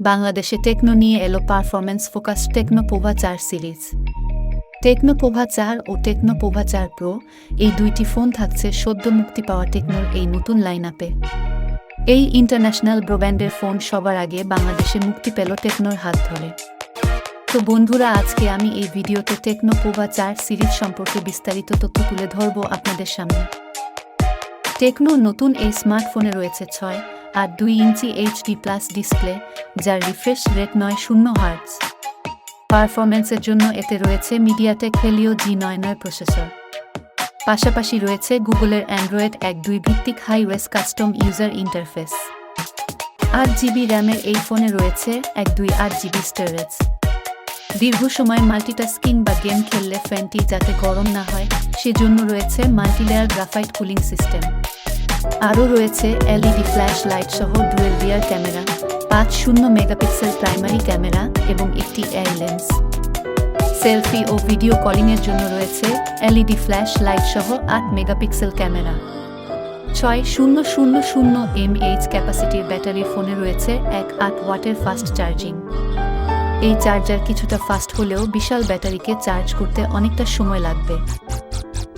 বাংলাদেশে টেকনো নিয়ে এলো performance focus techno Pova 4 series. Techno Pova 4 ও টেকনো পোভা 4 প্রো এই দুইটি ফোন থাকছে সদ্য মুক্তি পাওয়া টেকনোর এই নতুন লাইন আপে। এই ইন্টারন্যাশনাল ব্র্যান্ডের ফোন সবার আগে বাংলাদেশে মুক্তি পেল টেকনোর হাত ধরে। তো বন্ধুরা, আজকে আমি এই ভিডিওতে টেকনো পোভা 4 সিরিজ সম্পর্কে বিস্তারিত তথ্য তুলে ধরব আপনাদের সামনে। টেকনোর নতুন এই স্মার্টফোনে রয়েছে 6.2 ইঞ্চি HD+ ডিসপ্লে, যার রিফ্রেশ রেট 90 হার্টজ। পারফরম্যান্সের জন্য এতে রয়েছে মিডিয়াটেক হেলিও G99 প্রসেসর। পাশাপাশি রয়েছে গুগলের অ্যান্ড্রয়েড 1.2 ভিত্তিক high-race custom user interface. 8GB র্যামের এই ফোনে রয়েছে 128GB স্টোরেজ। দীর্ঘ সময় মাল্টিটাস্কিং বা গেম খেললে ফোনটি যাতে গরম না হয় সেজন্য রয়েছে মাল্টিলেয়ার গ্রাফাইট কুলিং সিস্টেম। আরও রয়েছে LED ফ্ল্যাশ লাইট সহ dual rear camera, 50 megapixel primary camera এবং একটি এয়ার লেন্স। সেলফি ও ভিডিও কলিংয়ের জন্য রয়েছে LED ফ্ল্যাশ লাইট সহ 8 মেগাপিক্সেল ক্যামেরা। 6000 mAh ক্যাপাসিটির ব্যাটারির ফোনে রয়েছে 18 ওয়াটের ফাস্ট চার্জিং। এই চার্জার কিছুটা ফাস্ট হলেও বিশাল ব্যাটারিকে চার্জ করতে অনেকটা সময় লাগবে।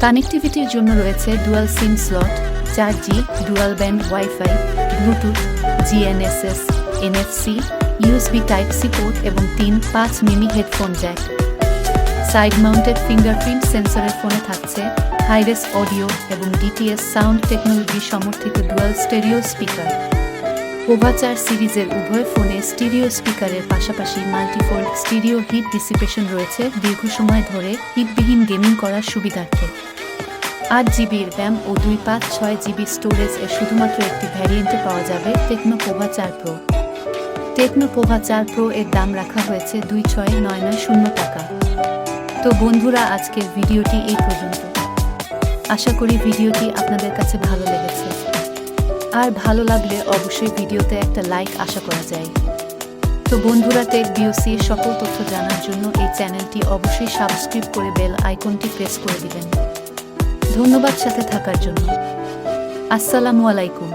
কানেক্টিভিটির জন্য রয়েছে dual sim slot, 4G, dual band wifi, bluetooth, GNSS, NFC, USB Type-C port এবং 3.5 মিমি headphone jack. Side mounted fingerprint সেন্সরের ফোনে থাকছে হাই-রেস অডিও এবং DTS সাউন্ড টেকনোলজি সমর্থিত ডুয়াল স্টেরিও স্পিকার। পোভা 4 সিরিজের উভয় ফোনে স্টিরিও স্পিকারের পাশাপাশি মাল্টিফোল্ড স্টিরিও হিট ডিসিপেশন রয়েছে দীর্ঘ সময় ধরে হিটবিহীন গেমিং করার সুবিধার্থে। 8GB র্যাম ও 256GB স্টোরেজ এর শুধুমাত্র একটি ভ্যারিয়েন্টে পাওয়া যাবে techno Pova 4 pro. Techno Pova 4 pro এর দাম রাখা হয়েছে 26,990 টাকা। তো বন্ধুরা, আজকের ভিডিওটি এই পর্যন্ত। আশা করি ভিডিওটি আপনাদের কাছে ভালো লেগেছে। আর ভালো লাগলে অবশ্যই ভিডিওতে একটা লাইক আশা করা যায়। তো বন্ধুরা, টেক বিওসি এর সকল তথ্য জানার জন্য এই চ্যানেলটি অবশ্যই সাবস্ক্রাইব করে বেল আইকনটি প্রেস করে দিবেন। ধন্যবাদ সাথে থাকার জন্য। আসসালামু আলাইকুম।